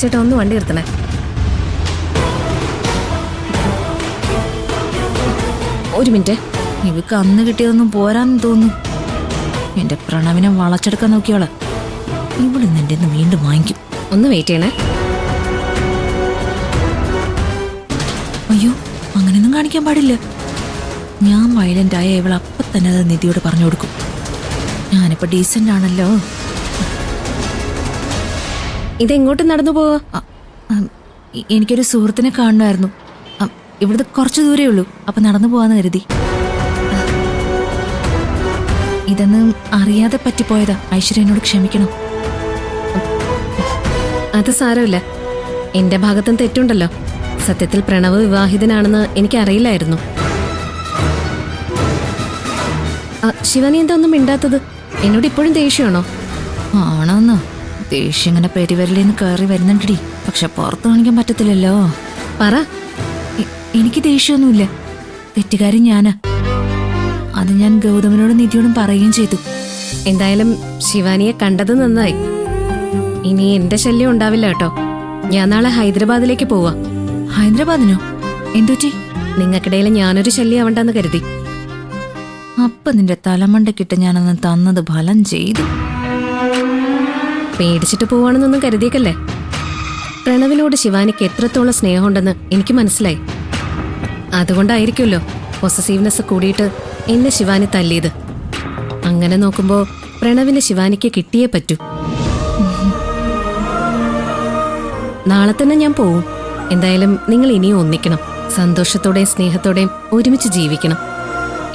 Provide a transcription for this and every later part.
ചേട്ടാ ഒന്ന് വണ്ടി നിർത്തണേ. ഒരു മിനിറ്റ്. ഇവക്ക് അന്ന് കിട്ടിയതൊന്നും പോരാന്ന് തോന്നുന്നു. എന്റെ പ്രണവിനെ വളച്ചെടുക്കാൻ നോക്കിയോളെ ഇവിടെ നിന്റെ വീണ്ടും വാങ്ങിക്കും. ഒന്ന് വെയിറ്റ് ചെയ്യണേ. അയ്യോ, അങ്ങനെയൊന്നും കാണിക്കാൻ പാടില്ല. ഞാൻ വയലന്റ് ആയ ഇവൾ അപ്പം തന്നെ അത് നിധിയോട് പറഞ്ഞു കൊടുക്കും. ഞാനിപ്പോ ഡീസന്റ് ആണല്ലോ. ഇതെങ്ങോട്ട് നടന്നു പോവാ? എനിക്കൊരു സുഹൃത്തിനെ കാണണമായിരുന്നു. ഇവിടുത്തെ കുറച്ചു ദൂരേ ഉള്ളൂ. അപ്പൊ നടന്നു പോവാന്ന് കരുതി. ഇതൊന്നും അറിയാതെ പറ്റിപ്പോയതാ. ഐശ്വര്യ എന്നോട് ക്ഷമിക്കണം. അത് സാരമില്ല. എന്റെ ഭാഗത്തും തെറ്റുണ്ടല്ലോ. സത്യത്തിൽ പ്രണവ് വിവാഹിതനാണെന്ന് എനിക്കറിയില്ലായിരുന്നു. ശിവാനി എന്താ ഒന്നും മിണ്ടാത്തത്? എന്നോട് ഇപ്പോഴും ദേഷ്യമാണോ? ആണോന്നോ? ദേഷ്യം ഇങ്ങനെ പെരുവരലിന്ന് കയറി വരുന്നുണ്ടടി. പക്ഷെ പുറത്ത് കാണിക്കാൻ പറ്റത്തില്ലല്ലോ. പറ. എനിക്ക് ദേഷ്യമൊന്നുമില്ല. തെറ്റുകാരി ഞാനാ. അത് ഞാൻ ഗൗതമനോടും നിധിയോടും പറയുകയും ചെയ്തു. എന്തായാലും ശിവാനിയെ കണ്ടത് നന്നായി. ഇനി എന്റെ ശല്യം ഉണ്ടാവില്ല കേട്ടോ. ഞാൻ നാളെ ഹൈദരാബാദിലേക്ക് പോവാ. ഹൈദരാബാദിനോ? എന്തുറ്റി? നിങ്ങൾക്കിടയിൽ ഞാനൊരു ശല്യം ആവണ്ടെന്ന് കരുതി. അപ്പൊ നിന്റെ തലമണ്ടക്കിട്ട് ഞാനന്ന് തന്നത് ഫലം ചെയ്തു. പേടിച്ചിട്ട് പോവാണെന്നൊന്നും കരുതിയേക്കല്ലേ. പ്രണവിനോട് ശിവാനിക്ക് എത്രത്തോളം സ്നേഹമുണ്ടെന്ന് എനിക്ക് മനസ്സിലായി. അതുകൊണ്ടായിരിക്കുമല്ലോ പൊസസീവ്നെസ് കൂടിയിട്ട് എന്നെ ശിവാനി തല്ലിയത്. അങ്ങനെ നോക്കുമ്പോ പ്രണവിന് ശിവാനിക്ക് കിട്ടിയേ പറ്റൂ. നാളെ തന്നെ ഞാൻ പോവും. എന്തായാലും നിങ്ങൾ ഇനിയും ഒന്നിക്കണം. സന്തോഷത്തോടെയും സ്നേഹത്തോടെയും ഒരുമിച്ച് ജീവിക്കണം.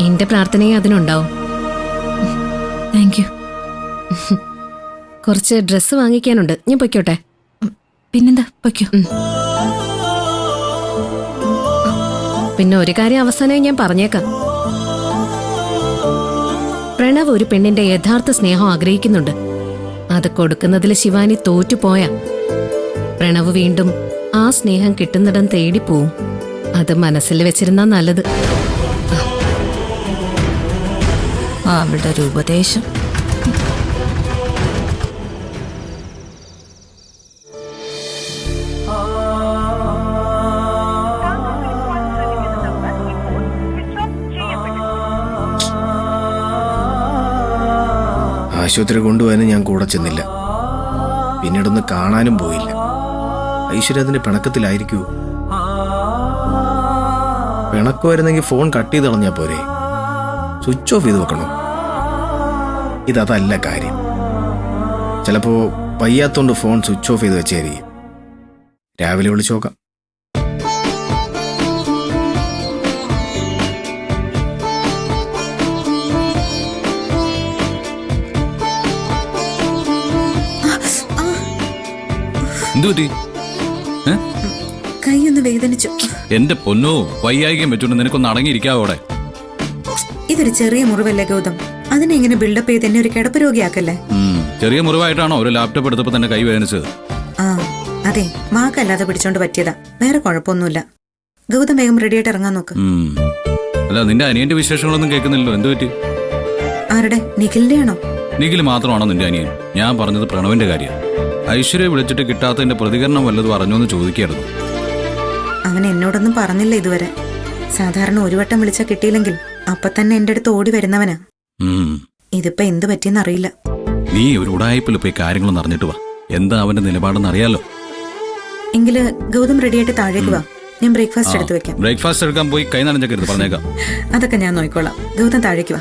എന്റെ പ്രാർത്ഥനയും അതിനുണ്ടാവും. Thank you. കുറച്ച് ഡ്രസ്സ് വാങ്ങിക്കാനുണ്ട്. ഞാൻ പൊയ്ക്കോട്ടെ? പിന്നെന്താ, പൊയ്ക്കോ. പിന്നെ ഒരു കാര്യം അവസാനമായി ഞാൻ പറഞ്ഞേക്കാം. പ്രണവ് ഒരു പെണ്ണിന്റെ യഥാർത്ഥ സ്നേഹം ആഗ്രഹിക്കുന്നുണ്ട്. അത് കൊടുക്കുന്നതിൽ ശിവാനി തോറ്റുപോയ പ്രണവ് വീണ്ടും ആ സ്നേഹം കിട്ടുന്നിടം തേടിപ്പോവും. അത് മനസ്സിൽ വെച്ചിരുന്നാ നല്ലത്. അവളുടെ ഒരു ഉപദേശം. ആശുപത്രി കൊണ്ടുപോകാനും ഞാൻ കൂടെ ചെന്നില്ല. പിന്നീടൊന്ന് കാണാനും പോയില്ല. ഐശ്വര്യ അതിന്റെ പിണക്കത്തിലായിരിക്കൂ. പിണക്കുമായിരുന്നെങ്കിൽ ഫോൺ കട്ട് ചെയ്ത് കളഞ്ഞാ പോരെ? സ്വിച്ച് ഓഫ് ചെയ്ത് വെക്കണോ? ഇതല്ല കാര്യം. ചിലപ്പോ വയ്യാത്തോണ്ട് ഫോൺ സ്വിച്ച് ഓഫ് ചെയ്ത് വെച്ചായിരിക്കും. രാവിലെ വിളിച്ചു നോക്കാം. കൈയൊന്ന് വേദനിച്ചു. എന്റെ പൊന്നോ, വയ്യായികം വെച്ചോണ്ട് നിനക്കൊന്ന് അടങ്ങിയിരിക്കാവോടെ. ഇതൊരു ചെറിയ മുറിവല്ലേ ഗൗതം? അതിനെ ഇങ്ങനെ ബിൽഡപ്പ് ചെയ്ത് എന്നെ ഒരു കിടപ്പ് രോഗിയാക്കല്ലേ. ചെറിയ മുറിവായിട്ടാണോ ഒരു ലാപ്ടോപ്പ് എടുത്തപ്പോ തന്നെ കൈ വേദനിച്ചത്? ആ അതെ, മാക്കല്ലാതെ പിടിച്ചോണ്ട് പറ്റിയതാ. വേറെ കുഴപ്പമൊന്നുമില്ല. ഗൗതം വേഗം റെഡിയായിട്ട് ഇറങ്ങാൻ നോക്ക്. അല്ല, നിന്റെ അനിയന്റെ വിശേഷങ്ങളൊന്നും കേൾക്കുന്നില്ലല്ലോ. എന്ത് പറ്റി? ആരുടെ? നിഖിലിന്റെ ആണോ? നിഖിൽ മാത്രമാണോ നിന്റെ അനിയൻ? ഞാൻ പറഞ്ഞത് പ്രണവിന്റെ കാര്യം. ഐശ്വര്യ വിളിച്ചിട്ട് കിട്ടാത്തതിന്റെ പ്രതികരണം വല്ലതും അറിഞ്ഞോന്ന് ചോദിക്കായിരുന്നു. അവൻ എന്നോടൊന്നും പറഞ്ഞില്ല ഇതുവരെ. സാധാരണ ഒരു വട്ടം വിളിച്ചാ കിട്ടിയില്ലെങ്കിൽ അപ്പൊ തന്നെ എന്റെ അടുത്ത് ഓടി വരുന്നവനാ. ഇതിപ്പോ എന്ത് പറ്റിയെന്നറിയില്ല. നീ ഒരു ഉടായ്പിൽ പോയി കാര്യങ്ങളൊന്നും അറിഞ്ഞിട്ട് വാ. എന്താ അവന്റെ നിലപാടെന്ന് അറിയാലോ. എങ്കില് ഗൗതം റെഡിയായിട്ട് താഴേക്ക് വാ. ഞാൻ ബ്രേക്ക്ഫാസ്റ്റ് എടുത്ത് വെക്കാം. ബ്രേക്ക്ഫാസ്റ്റ് എടുക്കാൻ പോയി കൈ നനഞ്ഞൊക്കെ പറഞ്ഞേക്കാം. അതൊക്കെ ഞാൻ നോക്കിക്കോളാം. ഗൗതം താഴേക്ക് വാ.